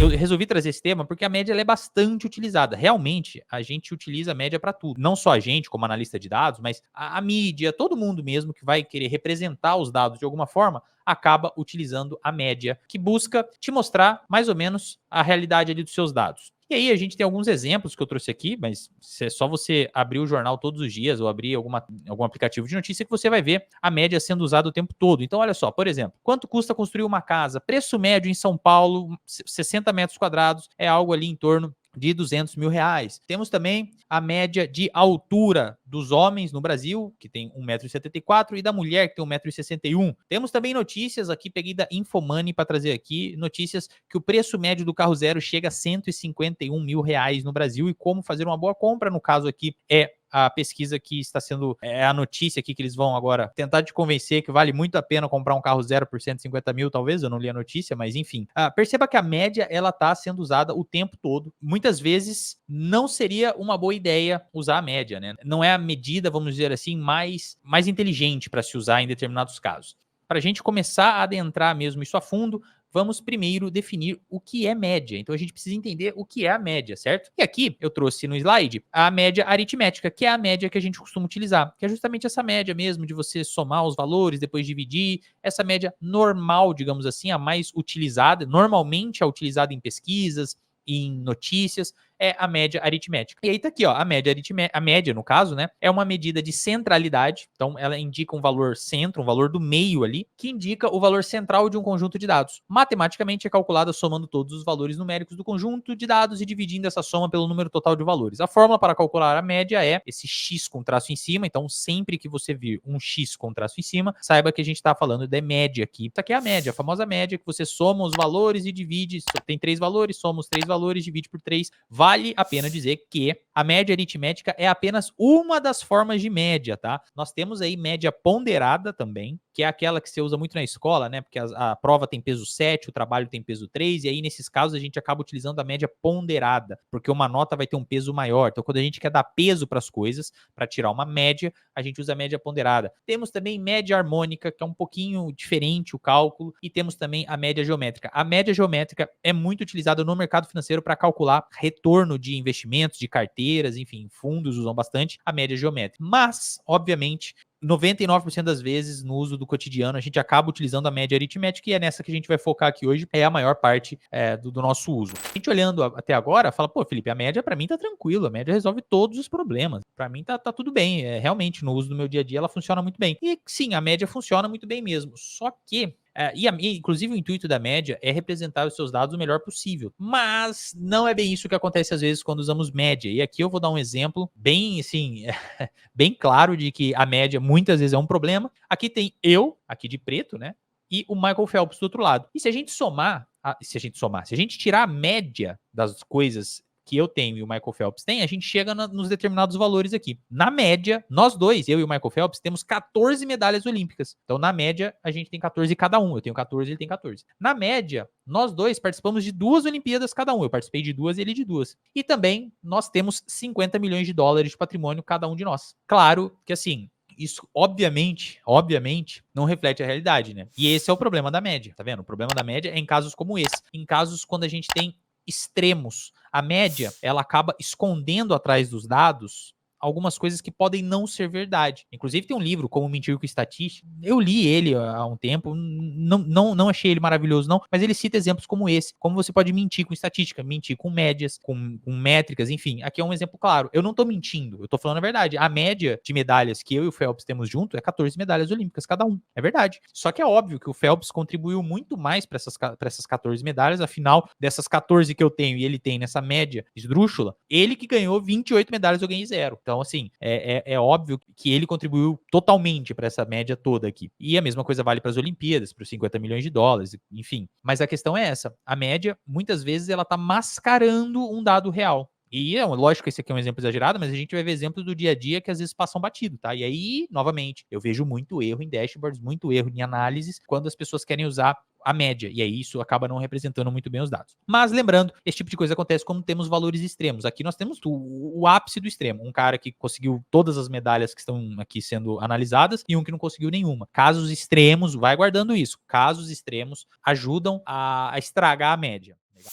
Eu resolvi trazer esse tema porque a média ela é bastante utilizada. Realmente, a gente utiliza a média para tudo. Não só a gente, como analista de dados, mas a mídia, todo mundo mesmo que vai querer representar os dados de alguma forma, acaba utilizando a média, que busca te mostrar mais ou menos a realidade ali dos seus dados. E aí a gente tem alguns exemplos que eu trouxe aqui, mas é só você abrir o jornal todos os dias ou abrir algum aplicativo de notícia que você vai ver a média sendo usada o tempo todo. Então, olha só, por exemplo, quanto custa construir uma casa? Preço médio em São Paulo, 60 metros quadrados, é algo ali em torno de R$ 200.000. Temos também a média de altura dos homens no Brasil, que tem 1,74 m, e da mulher, que tem 1,61 m. Temos também notícias aqui, peguei da Infomoney para trazer aqui, notícias que o preço médio do carro zero chega a R$ 151.000 no Brasil, e como fazer uma boa compra, no caso aqui, é a pesquisa que está sendo, é a notícia aqui que eles vão agora tentar te convencer que vale muito a pena comprar um carro zero por 150 mil, talvez, eu não li a notícia, mas enfim. Perceba que a média, ela tá sendo usada o tempo todo. Muitas vezes não seria uma boa ideia usar a média, né? Não é a medida, vamos dizer assim, mais inteligente para se usar em determinados casos. Para a gente começar a adentrar mesmo isso a fundo, vamos primeiro definir o que é média. Então a gente precisa entender o que é a média, certo? E aqui eu trouxe no slide a média aritmética, que é a média que a gente costuma utilizar, que é justamente essa média mesmo de você somar os valores, depois dividir, essa média normal, digamos assim, a mais utilizada, normalmente é utilizada em pesquisas, em notícias, é a média aritmética. E aí tá aqui, ó, a média aritmética, a média no caso, né, é uma medida de centralidade, então ela indica um valor centro, um valor do meio ali, que indica o valor central de um conjunto de dados. Matematicamente é calculada somando todos os valores numéricos do conjunto de dados e dividindo essa soma pelo número total de valores. A fórmula para calcular a média é esse x com traço em cima, então sempre que você vir um x com traço em cima, saiba que a gente está falando de média aqui. Isso aqui é a média, a famosa média, que você soma os valores e divide, tem 3 valores, soma os 3 valores, divide por 3, vale a pena dizer que a média aritmética é apenas uma das formas de média, tá? Nós temos aí média ponderada também, que é aquela que você usa muito na escola, né? Porque a prova tem peso 7, o trabalho tem peso 3, e aí nesses casos a gente acaba utilizando a média ponderada, porque uma nota vai ter um peso maior. Então, quando a gente quer dar peso para as coisas, para tirar uma média, a gente usa a média ponderada. Temos também média harmônica, que é um pouquinho diferente o cálculo, e temos também a média geométrica. A média geométrica é muito utilizada no mercado financeiro para calcular retorno de investimentos, de carteiras, enfim, fundos usam bastante a média geométrica. Mas, obviamente, 99% das vezes no uso do cotidiano a gente acaba utilizando a média aritmética, e é nessa que a gente vai focar aqui hoje, é a maior parte do nosso uso. A gente olhando até agora, fala, pô, Felipe, a média para mim tá tranquilo, a média resolve todos os problemas, para mim tá tudo bem, realmente no uso do meu dia a dia ela funciona muito bem. E sim, a média funciona muito bem mesmo, só que inclusive o intuito da média é representar os seus dados o melhor possível, mas não é bem isso que acontece às vezes quando usamos média, e aqui eu vou dar um exemplo bem assim, bem claro de que a média muitas vezes é um problema. Aqui tem eu, aqui de preto, né? E o Michael Phelps do outro lado. E se a gente se a gente tirar a média das coisas que eu tenho e o Michael Phelps tem, a gente chega nos determinados valores aqui. Na média, nós dois, eu e o Michael Phelps, temos 14 medalhas olímpicas. Então, na média, a gente tem 14 cada um. Eu tenho 14, ele tem 14. Na média, nós dois participamos de 2 Olimpíadas cada um. Eu participei de 2 e ele de 2. E também nós temos 50 milhões de dólares de patrimônio cada um de nós. Claro que assim, isso obviamente, não reflete a realidade, né? E esse é o problema da média, tá vendo? O problema da média é em casos como esse. Em casos quando a gente tem extremos. A média, ela acaba escondendo atrás dos dados algumas coisas que podem não ser verdade. Inclusive tem um livro, Como Mentir com Estatística. Eu li ele há um tempo, não achei ele maravilhoso não, mas ele cita exemplos como esse. Como você pode mentir com estatística, mentir com médias, com métricas, enfim. Aqui é um exemplo claro. Eu não tô mentindo, eu tô falando a verdade. A média de medalhas que eu e o Phelps temos junto é 14 medalhas olímpicas cada um. É verdade. Só que é óbvio que o Phelps contribuiu muito mais para essas 14 medalhas, afinal, dessas 14 que eu tenho e ele tem nessa média esdrúxula, ele que ganhou 28 medalhas, eu ganhei 0. Então, assim, é óbvio que ele contribuiu totalmente para essa média toda aqui. E a mesma coisa vale para as Olimpíadas, para os 50 milhões de dólares, enfim. Mas a questão é essa: a média, muitas vezes, ela tá mascarando um dado real. E lógico que esse aqui é um exemplo exagerado, mas a gente vai ver exemplos do dia a dia que às vezes passam batido, tá? E aí, novamente, eu vejo muito erro em dashboards, muito erro em análises, quando as pessoas querem usar a média, e aí isso acaba não representando muito bem os dados. Mas lembrando, esse tipo de coisa acontece quando temos valores extremos. Aqui nós temos o ápice do extremo, um cara que conseguiu todas as medalhas que estão aqui sendo analisadas e um que não conseguiu nenhuma. Casos extremos, vai guardando isso, casos extremos ajudam a estragar a média. Legal?